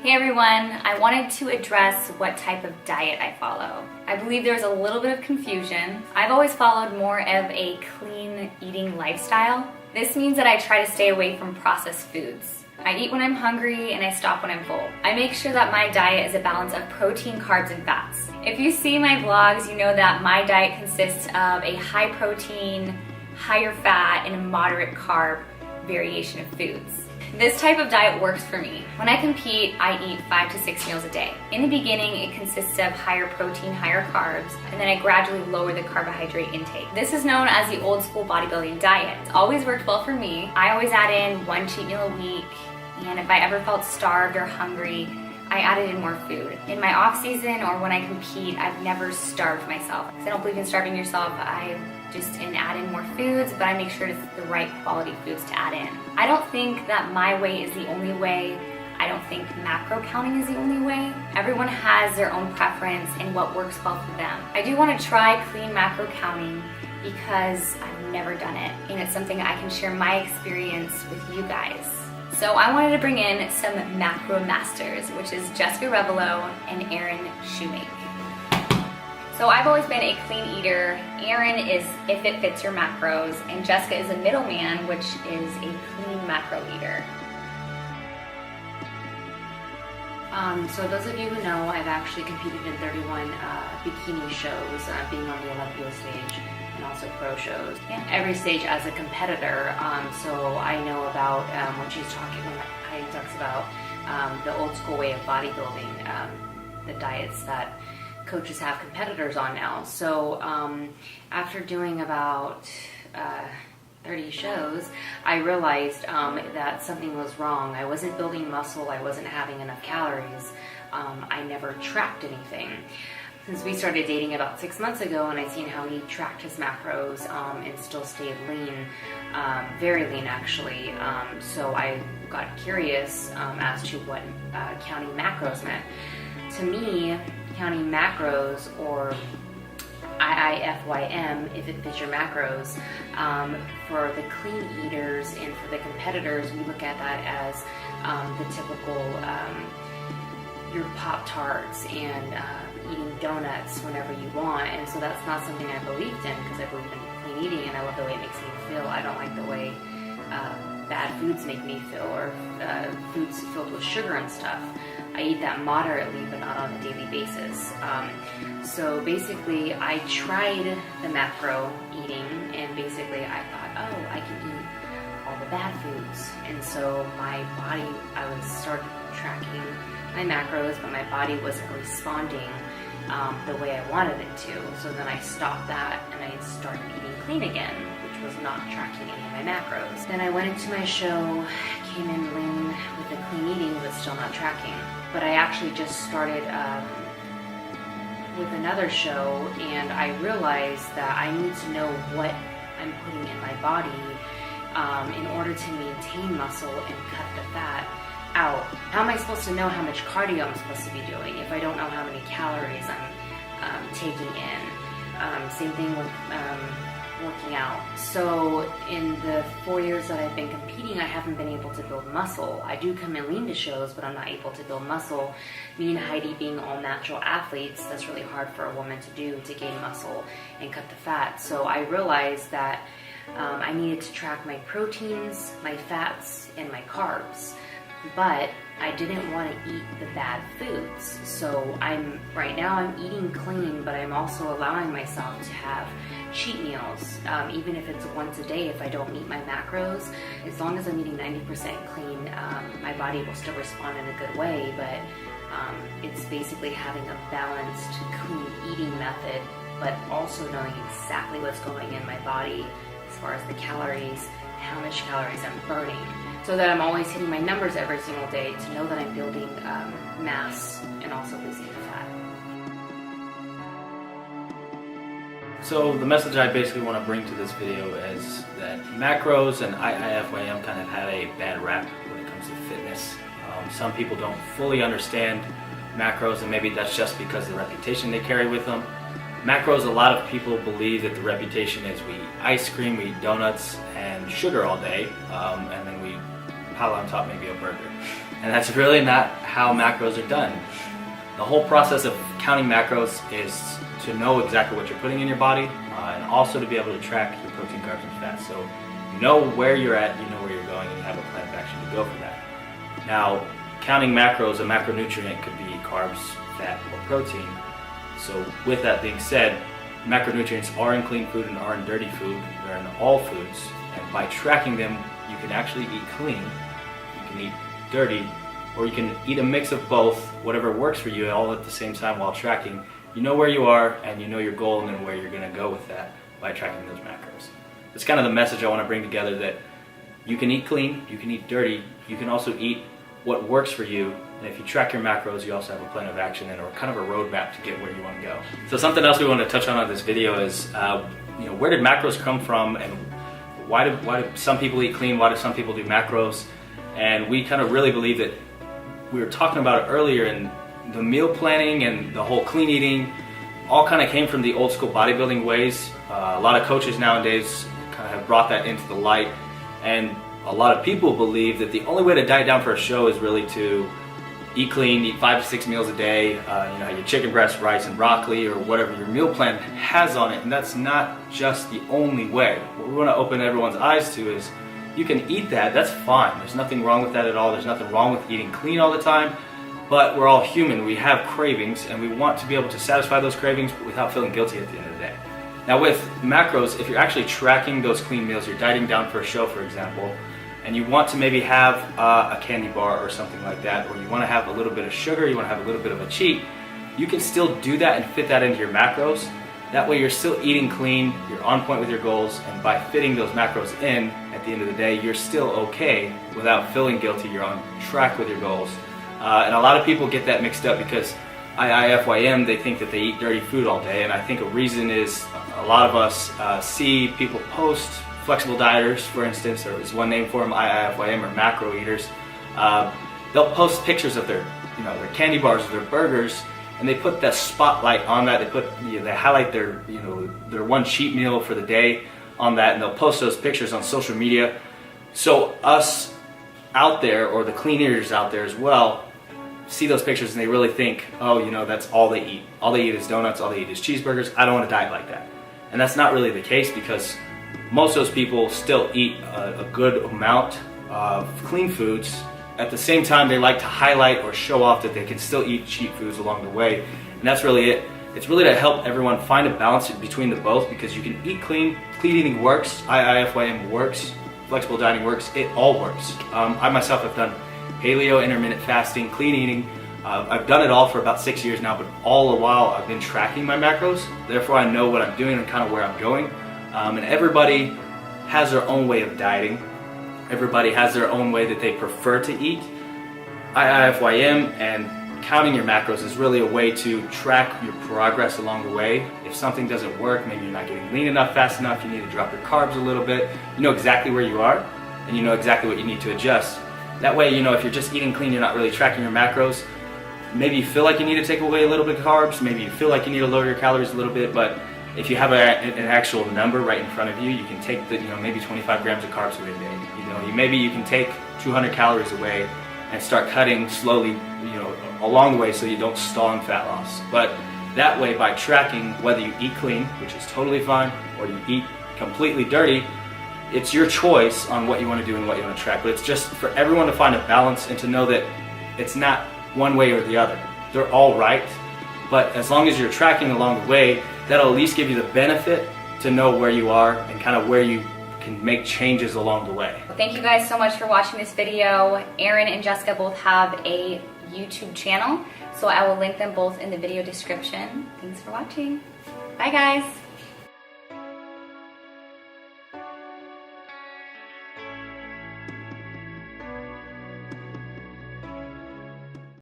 Hey everyone, I wanted to address what type of diet I follow. I believe there's a little bit of confusion. I've always followed more of a clean eating lifestyle. This means that I try to stay away from processed foods. I eat when I'm hungry and I stop when I'm full. I make sure that my diet is a balance of protein, carbs, and fats. If you see my vlogs, you know that my diet consists of a high protein, higher fat, and a moderate carb variation of foods. This type of diet works for me. When I compete, I eat 5 to 6 meals a day. In the beginning, it consists of higher protein, higher carbs, and then I gradually lower the carbohydrate intake. This is known as the old school bodybuilding diet. It's always worked well for me. I always add in 1 cheat meal a week, and if I ever felt starved or hungry, I added in more food. In my off season or when I compete, I've never starved myself. I don't believe in starving yourself. I just add in more foods, but I make sure it's the right quality foods to add in. I don't think that my way is the only way. I don't think macro counting is the only way. Everyone has their own preference and what works well for them. I do want to try clean macro counting because I've never done it, and it's something I can share my experience with you guys. So I wanted to bring in some macro masters, which is Jessica Revelo and Aaron Shoemake. So I've always been a clean eater. Aaron is if it fits your macros, and Jessica is a middleman, which is a clean macro eater. So those of you who know, I've actually competed in 31 bikini shows, being on the Olympia stage and also pro shows. Yeah. Every stage as a competitor, so I know about when Heidi talks about the old school way of bodybuilding, the diets that coaches have competitors on now. So after doing about 30 shows, I realized that something was wrong. I wasn't building muscle, I wasn't having enough calories, I never tracked anything. Since we started dating about 6 months ago and I seen how he tracked his macros and still stayed lean, very lean actually, so I got curious as to what counting macros meant. To me, counting macros, or IIFYM, if it fits your macros, for the clean eaters and for the competitors, we look at that as the typical your Pop-Tarts and eating donuts whenever you want, and so that's not something I believed in, because I believe in clean eating and I love the way it makes me feel. I don't like the way bad foods make me feel, or foods filled with sugar and stuff. I eat that moderately, but not on a daily basis. So basically, I tried the macro eating, and basically I thought, oh, I can eat all the bad foods. And so my body, I would start tracking my macros, but my body wasn't responding the way I wanted it to. So then I stopped that, and I started eating clean again, which was not tracking any of my macros. Then I went into my show, came in lean with the clean eating, but still not tracking. But I actually just started with another show, and I realized that I need to know what I'm putting in my body in order to maintain muscle and cut the fat out. How am I supposed to know how much cardio I'm supposed to be doing if I don't know how many calories I'm taking in? Same thing with working out. So in the 4 years that I've been competing, I haven't been able to build muscle. I do come in lean to shows, but I'm not able to build muscle. Me and Heidi being all natural athletes, that's really hard for a woman to do, to gain muscle and cut the fat. So I realized that I needed to track my proteins, my fats, and my carbs. But I didn't want to eat the bad foods. So right now I'm eating clean, but I'm also allowing myself to have cheat meals, even if it's once a day. If I don't meet my macros, as long as I'm eating 90% clean, my body will still respond in a good way. But it's basically having a balanced, clean eating method, but also knowing exactly what's going in my body as far as the calories, how much calories I'm burning, so that I'm always hitting my numbers every single day to know that I'm building mass and also losing the fat. So the message I basically want to bring to this video is that macros and IIFYM kind of have a bad rap when it comes to fitness. Some people don't fully understand macros, and maybe that's just because of the reputation they carry with them. Macros, a lot of people believe that the reputation is we eat ice cream, we eat donuts and sugar all day, and then we piled on top maybe a burger. And that's really not how macros are done. The whole process of counting macros is to know exactly what you're putting in your body, and also to be able to track your protein, carbs, and fats. So you know where you're at, you know where you're going, and you have a plan of action to go for that. Now, counting macros, a macronutrient could be carbs, fat, or protein. So with that being said, macronutrients are in clean food and are in dirty food. They're in all foods. And by tracking them, you can actually eat clean, you can eat dirty, or you can eat a mix of both, whatever works for you, all at the same time while tracking. You know where you are, and you know your goal, and then where you're going to go with that by tracking those macros. That's kind of the message I want to bring together, that you can eat clean, you can eat dirty, you can also eat what works for you, and if you track your macros, you also have a plan of action and or kind of a roadmap to get where you want to go. So something else we want to touch on this video is, where did macros come from, and why do some people eat clean, why do some people do macros? And we kind of really believe that we were talking about it earlier, in the meal planning and the whole clean eating all kind of came from the old school bodybuilding ways. A lot of coaches nowadays kind of have brought that into the light, and a lot of people believe that the only way to diet down for a show is really to eat clean, eat 5 to 6 meals a day, your chicken breast, rice, and broccoli, or whatever your meal plan has on it. And that's not just the only way. What we want to open everyone's eyes to is, you can eat that, that's fine. There's nothing wrong with that at all. There's nothing wrong with eating clean all the time, but we're all human. We have cravings, and we want to be able to satisfy those cravings without feeling guilty at the end of the day. Now with macros, if you're actually tracking those clean meals, you're dieting down for a show, for example, and you want to maybe have a candy bar or something like that, or you want to have a little bit of sugar, you want to have a little bit of a cheat, you can still do that and fit that into your macros. That way you're still eating clean, you're on point with your goals, and by fitting those macros in, at the end of the day, you're still okay without feeling guilty, you're on track with your goals. And a lot of people get that mixed up because IIFYM, they think that they eat dirty food all day, and I think a reason is a lot of us see people post, flexible dieters, for instance, or is one name for them, IIFYM, or macro eaters. They'll post pictures of their candy bars or their burgers, and they put that spotlight on that. They highlight their one cheat meal for the day on that, and they'll post those pictures on social media. So us out there, or the clean eaters out there as well, see those pictures and they really think, oh, that's all they eat. All they eat is donuts, all they eat is cheeseburgers. I don't want to diet like that. And that's not really the case, because most of those people still eat a good amount of clean foods. At the same time, they like to highlight or show off that they can still eat cheat foods along the way. And that's really it. It's really to help everyone find a balance between the both, because you can eat clean. Clean eating works. IIFYM works. Flexible dieting works. It all works. I myself have done paleo, intermittent fasting, clean eating. I've done it all for about 6 years now, but all the while I've been tracking my macros. Therefore, I know what I'm doing and kind of where I'm going. And everybody has their own way of dieting. Everybody has their own way that they prefer to eat. IIFYM and counting your macros is really a way to track your progress along the way. If something doesn't work, maybe you're not getting lean enough, fast enough, you need to drop your carbs a little bit. You know exactly where you are, and you know exactly what you need to adjust. That way, if you're just eating clean, you're not really tracking your macros. Maybe you feel like you need to take away a little bit of carbs, maybe you feel like you need to lower your calories a little bit, but if you have an actual number right in front of you, you can take maybe 25 grams of carbs away a day. Maybe you can take 200 calories away and start cutting slowly, along the way, so you don't stall in fat loss. But that way, by tracking whether you eat clean, which is totally fine, or you eat completely dirty, it's your choice on what you want to do and what you want to track. But it's just for everyone to find a balance and to know that it's not one way or the other. They're all right, but as long as you're tracking along the way, that'll at least give you the benefit to know where you are and kind of where you can make changes along the way. Well, thank you guys so much for watching this video. Aaron and Jessica both have a YouTube channel, so I will link them both in the video description. Thanks for watching. Bye guys.